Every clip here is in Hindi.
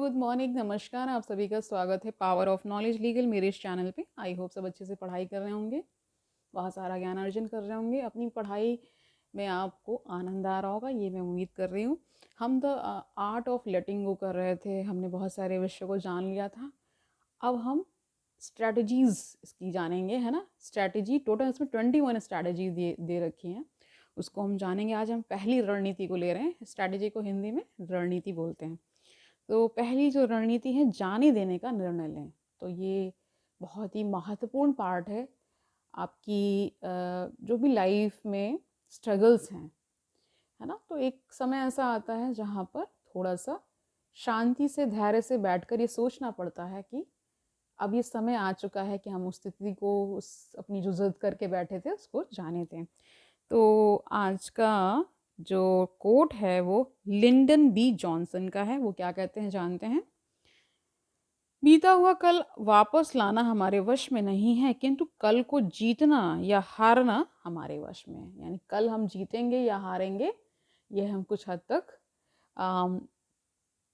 गुड मॉर्निंग, नमस्कार। आप सभी का स्वागत है पावर ऑफ नॉलेज लीगल मेरे इस चैनल पे। आई होप सब अच्छे से पढ़ाई कर रहे होंगे, बहुत सारा ज्ञान अर्जन कर रहे होंगे। अपनी पढ़ाई में आपको आनंद आ रहा होगा, ये मैं उम्मीद कर रही हूँ। हम द आर्ट ऑफ लेटिंग गो कर रहे थे, हमने बहुत सारे विषयों को जान लिया था। अब हम स्ट्रैटेजीज़ इसकी जानेंगे, है ना। स्ट्रैटेजी टोटल इसमें 21 स्ट्रैटेजी दे रखी हैं, उसको हम जानेंगे। आज हम पहली रणनीति को ले रहे हैं। स्ट्रैटेजी को हिंदी में रणनीति बोलते हैं। तो पहली जो रणनीति है, जाने देने का निर्णय लें। तो ये बहुत ही महत्वपूर्ण पार्ट है आपकी जो भी लाइफ में स्ट्रगल्स हैं, है ना। तो एक समय ऐसा आता है जहाँ पर थोड़ा सा शांति से, धैर्य से बैठकर ये सोचना पड़ता है कि अब ये समय आ चुका है कि हम उस स्थिति को, उस अपनी जो जिद करके बैठे थे उसको जाने दें। तो आज का जो कोट है वो लिंडन बी जॉनसन का है। वो क्या कहते हैं जानते हैं। बीता हुआ कल वापस लाना हमारे वश में नहीं है, किंतु कल को जीतना या हारना हमारे वश में है। यानी कल हम जीतेंगे या हारेंगे, ये हम कुछ हद तक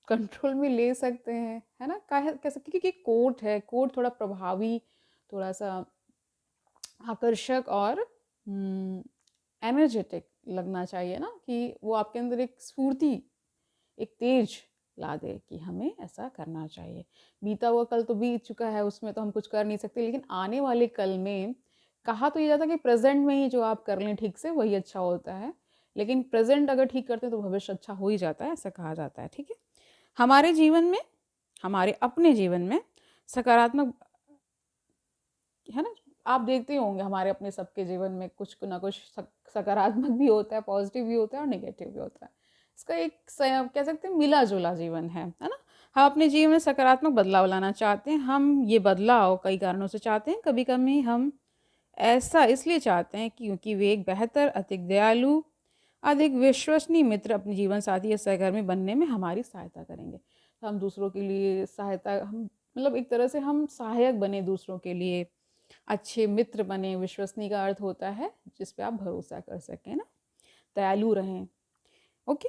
कंट्रोल में ले सकते हैं, है ना। कह सकते, क्योंकि कोट है, कोट थोड़ा प्रभावी, थोड़ा सा आकर्षक और एनर्जेटिक लगना चाहिए ना, कि वो आपके अंदर एक स्फूर्ति, एक तेज ला दे कि हमें ऐसा करना चाहिए। बीता हुआ कल तो बीत चुका है, उसमें तो हम कुछ कर नहीं सकते, लेकिन आने वाले कल में कहा तो ये जाता है कि प्रेजेंट में ही जो आप कर लें ठीक से वही अच्छा होता है, लेकिन प्रेजेंट अगर ठीक करते हैं तो भविष्य अच्छा हो ही जाता है, ऐसा कहा जाता है। ठीक है, हमारे जीवन में, हमारे अपने जीवन में सकारात्मक, है ना, आप देखते होंगे हमारे अपने सबके जीवन में कुछ ना कुछ सकारात्मक भी होता है, पॉजिटिव भी होता है और नेगेटिव भी होता है। इसका एक कह सकते हैं मिला जुला जीवन है ना। हम अपने जीवन में सकारात्मक बदलाव लाना चाहते हैं। हम ये बदलाव कई कारणों से चाहते हैं। कभी कभी हम ऐसा इसलिए चाहते हैं क्योंकि वे एक बेहतर, अधिक दयालु, अधिक विश्वसनीय मित्र, अपने जीवन साथी या सहकर्मी बनने में हमारी सहायता करेंगे। तो हम दूसरों के लिए सहायता, हम मतलब एक तरह से हम सहायक बने दूसरों के लिए, अच्छे मित्र बने। विश्वसनीय का अर्थ होता है जिस पे आप भरोसा कर सकें ना, दयालु रहें। ओके,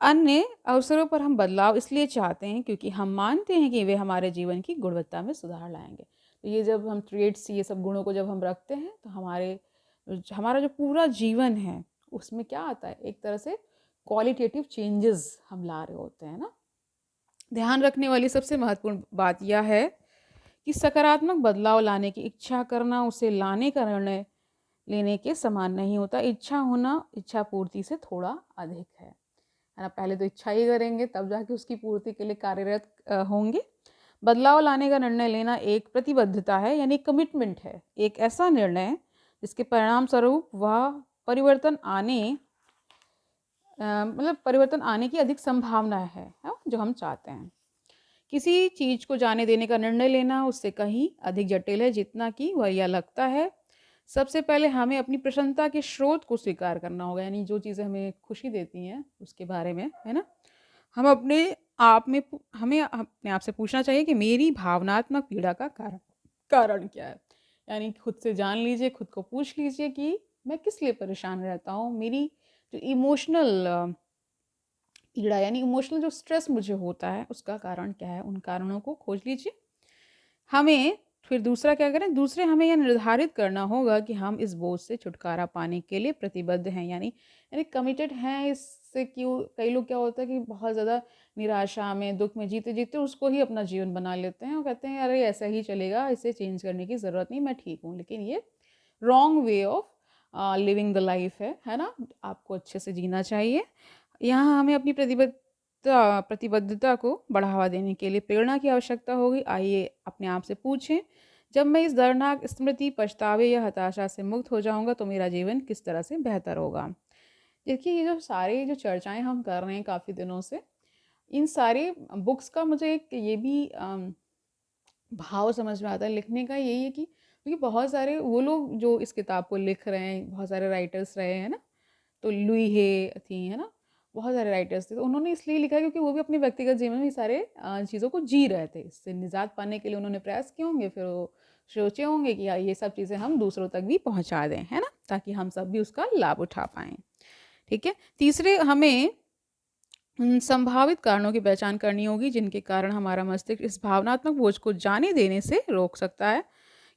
अन्य अवसरों पर हम बदलाव इसलिए चाहते हैं क्योंकि हम मानते हैं कि वे हमारे जीवन की गुणवत्ता में सुधार लाएंगे। तो ये जब हम ट्रेड्स, ये सब गुणों को जब हम रखते हैं तो हमारा जो पूरा जीवन है उसमें क्या आता है, एक तरह से क्वालिटेटिव चेंजेस हम ला रहे होते हैं ना। ध्यान रखने वाली सबसे महत्वपूर्ण बात यह है कि सकारात्मक बदलाव लाने की इच्छा करना उसे लाने का निर्णय लेने के समान नहीं होता। इच्छा होना इच्छा पूर्ति से थोड़ा अधिक है ना। पहले तो इच्छा ही करेंगे, तब जाके उसकी पूर्ति के लिए कार्यरत होंगे। बदलाव लाने का निर्णय लेना एक प्रतिबद्धता है, यानी कमिटमेंट है। एक ऐसा निर्णय जिसके परिणाम स्वरूप वह परिवर्तन आने मतलब परिवर्तन आने की अधिक संभावना है जो हम चाहते हैं। किसी चीज़ को जाने देने का निर्णय लेना उससे कहीं अधिक जटिल है जितना कि वह यह लगता है। सबसे पहले हमें अपनी प्रसन्नता के स्रोत को स्वीकार करना होगा, यानी जो चीज़ें हमें खुशी देती हैं उसके बारे में, है ना। हम अपने हमें अपने आप से पूछना चाहिए कि मेरी भावनात्मक पीड़ा का कारण कारण क्या है। यानी खुद से जान लीजिए, खुद को पूछ लीजिए कि मैं किस लिए परेशान रहता हूँ। मेरी जो इमोशनल पीड़ा, यानी इमोशनल जो स्ट्रेस मुझे होता है, उसका कारण क्या है। उन कारणों को खोज लीजिए। हमें फिर दूसरा क्या करें, दूसरे हमें यह निर्धारित करना होगा कि हम इस बोझ से छुटकारा पाने के लिए प्रतिबद्ध हैं, यानी कमिटेड हैं इससे। क्यों, कई लोग क्या होता है कि बहुत ज़्यादा निराशा में, दुख में जीते जीते उसको ही अपना जीवन बना लेते हैं और कहते हैं अरे ऐसा ही चलेगा, इसे चेंज करने की ज़रूरत नहीं, मैं ठीक हूँ। लेकिन ये wrong way of living the life है ना। आपको अच्छे से जीना चाहिए। यहाँ हमें अपनी प्रतिबद्धता को बढ़ावा देने के लिए प्रेरणा की आवश्यकता होगी। आइए अपने आप से पूछें, जब मैं इस दर्दनाक स्मृति, पछतावे या हताशा से मुक्त हो जाऊंगा तो मेरा जीवन किस तरह से बेहतर होगा। देखिए, ये जो सारे जो चर्चाएं हम कर रहे हैं काफ़ी दिनों से, इन सारे बुक्स का मुझे एक ये भी भाव समझ में आता है लिखने का, यही है कि क्योंकि बहुत सारे वो लोग जो इस किताब को लिख रहे हैं, बहुत सारे राइटर्स रहे हैं ना। तो लुई हे थी, है ना, बहुत सारे राइटर्स थे। तो उन्होंने इसलिए लिखा क्योंकि वो भी अपने व्यक्तिगत जीवन में सारे चीज़ों को जी रहे थे। इससे निजात पाने के लिए उन्होंने प्रयास किए होंगे, फिर वो सोचे होंगे कि यार ये सब चीज़ें हम दूसरों तक भी पहुंचा दें, है ना, ताकि हम सब भी उसका लाभ उठा पाएँ। ठीक है, तीसरे हमें उन संभावित कारणों की पहचान करनी होगी जिनके कारण हमारा मस्तिष्क इस भावनात्मक बोझ को जाने देने से रोक सकता है।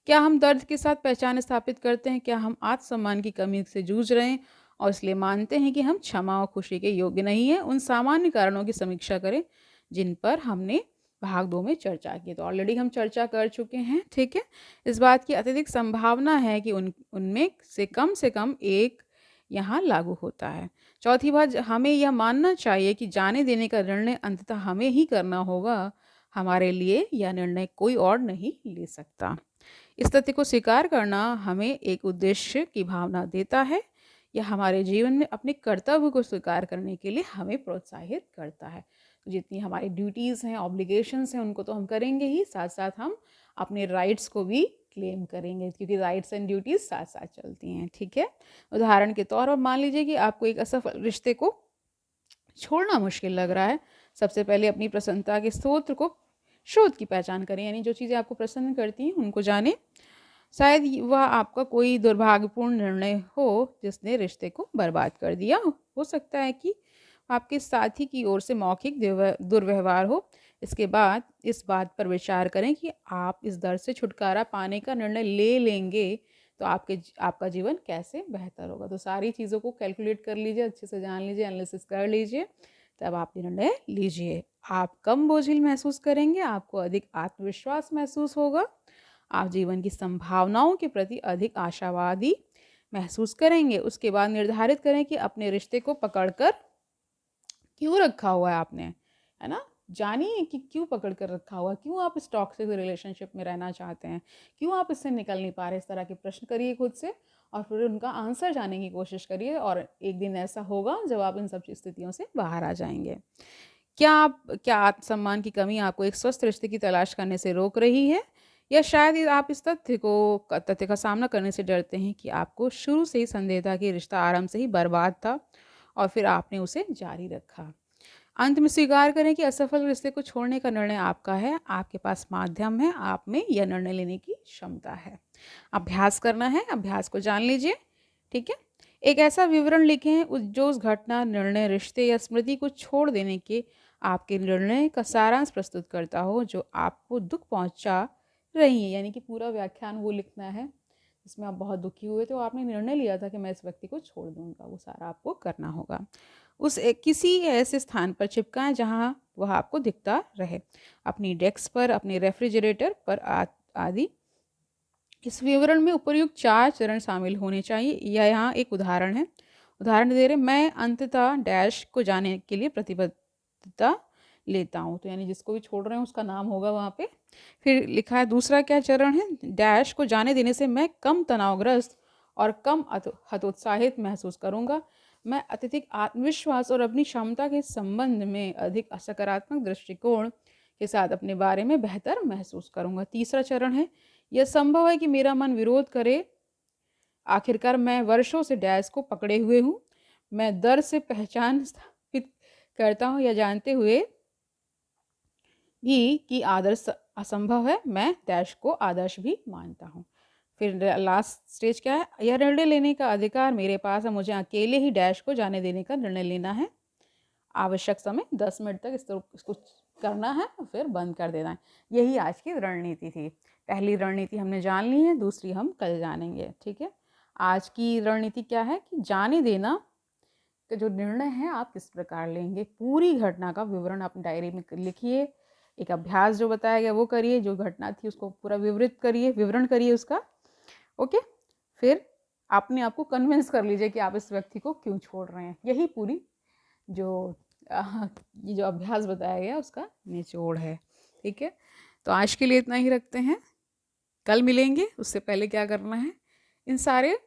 क्या हम दर्द के साथ पहचान स्थापित करते हैं? क्या हम आत्मसम्मान की कमी से जूझ रहे हैं और इसलिए मानते हैं कि हम क्षमा और खुशी के योग्य नहीं हैं? उन सामान्य कारणों की समीक्षा करें जिन पर हमने भाग 2 में चर्चा की। तो ऑलरेडी हम चर्चा कर चुके हैं, ठीक है? इस बात की अत्यधिक संभावना है कि उनमें से कम एक यहाँ लागू होता है। चौथी बात, हमें यह मानना चाहिए कि जाने देने का निर्णय अंततः हमें ही करना होगा। हमारे लिए यह निर्णय कोई और नहीं ले सकता। इस तथ्य को स्वीकार करना हमें एक उद्देश्य की भावना देता है। यह हमारे जीवन में अपने कर्तव्य को स्वीकार करने के लिए हमें प्रोत्साहित करता है। तो जितनी हमारी ड्यूटीज़ हैं, ऑब्लिगेशंस हैं, उनको तो हम करेंगे ही, साथ-साथ हम अपने राइट्स को भी क्लेम करेंगे क्योंकि राइट्स एंड ड्यूटीज़ साथ-साथ चलती हैं, ठीक है? उदाहरण के तौर पर मान लीजिए कि आपको एक असफल रिश्ते को छोड़ना मुश्किल लग रहा है। सबसे पहले अपनी प्रसन्नता के स्रोत को स्रोत की पहचान करें, यानी जो चीज़ें आपको प्रसन्न करती हैं उनको जानें। शायद वह आपका कोई दुर्भाग्यपूर्ण निर्णय हो जिसने रिश्ते को बर्बाद कर दिया हो सकता है कि आपके साथी की ओर से मौखिक दुर्व्यवहार हो। इसके बाद इस बात पर विचार करें कि आप इस दर्द से छुटकारा पाने का निर्णय ले लेंगे तो आपका जीवन कैसे बेहतर होगा। तो सारी चीज़ों को कैलकुलेट कर लीजिए, अच्छे से जान लीजिए, एनालिसिस कर लीजिए, तब आप निर्णय लीजिए। आप कम बोझिल महसूस करेंगे, आपको अधिक आत्मविश्वास महसूस होगा, आप जीवन की संभावनाओं के प्रति अधिक आशावादी महसूस करेंगे। उसके बाद निर्धारित करें कि अपने रिश्ते को पकड़कर क्यों रखा हुआ है आपने, है ना? जानिए कि क्यों पकड़ कर रखा हुआ है, क्यों आप इस टॉक्सिक रिलेशनशिप में रहना चाहते हैं, क्यों आप इससे निकल नहीं पा रहे। इस तरह के प्रश्न करिए खुद से और फिर उनका आंसर जानने की कोशिश करिए और एक दिन ऐसा होगा जब आप इन सब स्थितियों से बाहर आ जाएंगे। क्या आत्मसम्मान की कमी आपको एक स्वस्थ रिश्ते की तलाश करने से रोक रही है? या शायद आप इस तथ्य का सामना करने से डरते हैं कि आपको शुरू से ही संदेह था कि रिश्ता आरंभ से ही बर्बाद था और फिर आपने उसे जारी रखा। अंत में स्वीकार करें कि असफल रिश्ते को छोड़ने का निर्णय आपका है। आपके पास माध्यम है, आप में यह निर्णय लेने की क्षमता है। अभ्यास करना है, अभ्यास को जान लीजिए, ठीक है? एक ऐसा विवरण लिखें जो उस घटना, निर्णय, रिश्ते या स्मृति को छोड़ देने के आपके निर्णय का सारांश प्रस्तुत करता हो जो आपको दुख पहुंचा रही है। यानी कि पूरा व्याख्यान वो लिखना है जिसमें आप बहुत दुखी हुए थे, आपने निर्णय लिया था कि मैं इस व्यक्ति को छोड़ दूंगा, वो सारा आपको करना होगा। किसी ऐसे स्थान पर चिपकाएं जहां वह आपको दिखता रहे, अपनी डेस्क पर, अपने रेफ्रिजरेटर पर आदि। इस विवरण में उपर्युक्त 4 चरण शामिल होने चाहिए। यह यहाँ एक उदाहरण है। उदाहरण दे रहे, मैं अंततः डैश को जाने के लिए प्रतिबद्धता लेता हूँ। तो यानी जिसको भी छोड़ रहे हैं उसका नाम होगा वहाँ पे। फिर लिखा है दूसरा क्या चरण है, डैश को जाने देने से मैं कम तनावग्रस्त और कम हतोत्साहित महसूस करूँगा। मैं अत्यधिक आत्मविश्वास और अपनी क्षमता के संबंध में अधिक सकारात्मक दृष्टिकोण के साथ अपने बारे में बेहतर महसूस करूँगा। तीसरा चरण है, यह संभव है कि मेरा मन विरोध करे। आखिरकार मैं वर्षों से डैश को पकड़े हुए हूँ। मैं दर्द से पहचान स्थापित करता हूँ या जानते हुए भी कि आदर्श असंभव है, मैं डैश को आदर्श भी मानता हूँ। फिर लास्ट स्टेज क्या है, यह निर्णय लेने का अधिकार मेरे पास है। मुझे अकेले ही डैश को जाने देने का निर्णय लेना है। आवश्यक समय 10 मिनट तक इसको करना है और फिर बंद कर देना है। यही आज की रणनीति थी। पहली रणनीति हमने जान ली है, दूसरी हम कल जानेंगे, ठीक है? आज की रणनीति क्या है कि जाने देना का जो निर्णय है आप किस प्रकार लेंगे। पूरी घटना का विवरण आप डायरी में लिखिए। एक अभ्यास जो बताया गया वो करिए, जो घटना थी उसको पूरा विवरण करिए उसका, ओके? फिर अपने आप को कन्विंस कर लीजिए कि आप इस व्यक्ति को क्यों छोड़ रहे हैं। यही पूरी जो ये जो अभ्यास बताया गया उसका निचोड़ है, ठीक है? तो आज के लिए इतना ही रखते हैं, कल मिलेंगे। उससे पहले क्या करना है, इन सारे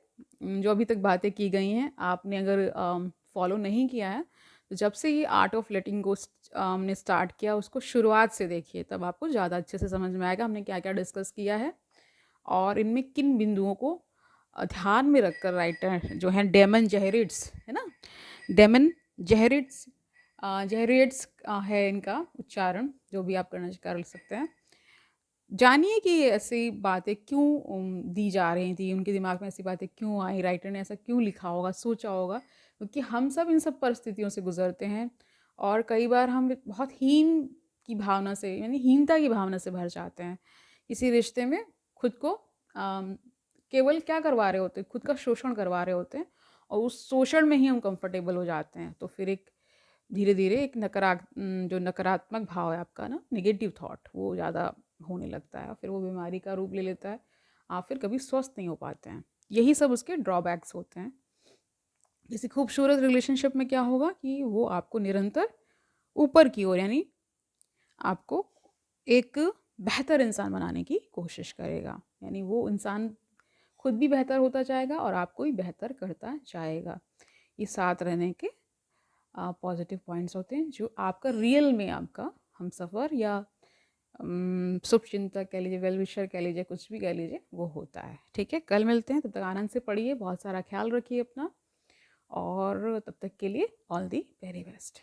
जो अभी तक बातें की गई हैं आपने अगर फॉलो नहीं किया है तो जब से ये आर्ट ऑफ लेटिंग गो हमने स्टार्ट किया उसको शुरुआत से देखिए, तब आपको ज़्यादा अच्छे से समझ में आएगा हमने क्या क्या डिस्कस किया है और इनमें किन बिंदुओं को ध्यान में रखकर राइटर जो है डेमन जेहरिट्स, है ना, डेमन जेहरिट्स जेहरिट्स है इनका उच्चारण, जो भी आप कर सकते हैं। जानिए कि ऐसी बातें क्यों दी जा रही थी, उनके दिमाग में ऐसी बातें क्यों आई, राइटर ने ऐसा क्यों लिखा होगा, सोचा होगा, क्योंकि हम सब इन सब परिस्थितियों से गुजरते हैं और कई बार हम बहुत हीन की भावना से, यानी हीनता की भावना से भर जाते हैं किसी रिश्ते में। खुद को केवल क्या करवा रहे होते हैं, खुद का शोषण करवा रहे होते हैं, और उस शोषण में ही हम कंफर्टेबल हो जाते हैं। तो फिर एक धीरे धीरे एक जो नकारात्मक भाव है आपका ना, नेगेटिव थॉट, वो ज़्यादा होने लगता है, फिर वो बीमारी का रूप ले लेता है। आप फिर कभी स्वस्थ नहीं हो पाते हैं। यही सब उसके ड्रॉबैक्स होते हैं। किसी खूबसूरत रिलेशनशिप में क्या होगा कि वो आपको निरंतर ऊपर की ओर, यानी आपको एक बेहतर इंसान बनाने की कोशिश करेगा। यानी वो इंसान खुद भी बेहतर होता जाएगा और आपको भी बेहतर करता जाएगा। ये साथ रहने के पॉजिटिव पॉइंट्स होते हैं, जो आपका रियल में आपका हमसफ़र या शुभचिंतक कह लीजिए, वेल विशर कह लीजिए, कुछ भी कह लीजिए, वो होता है। ठीक है, कल मिलते हैं, तब तक आनंद से पढ़िए, बहुत सारा ख्याल रखिए अपना, और तब तक के लिए ऑल दी वेरी बेस्ट।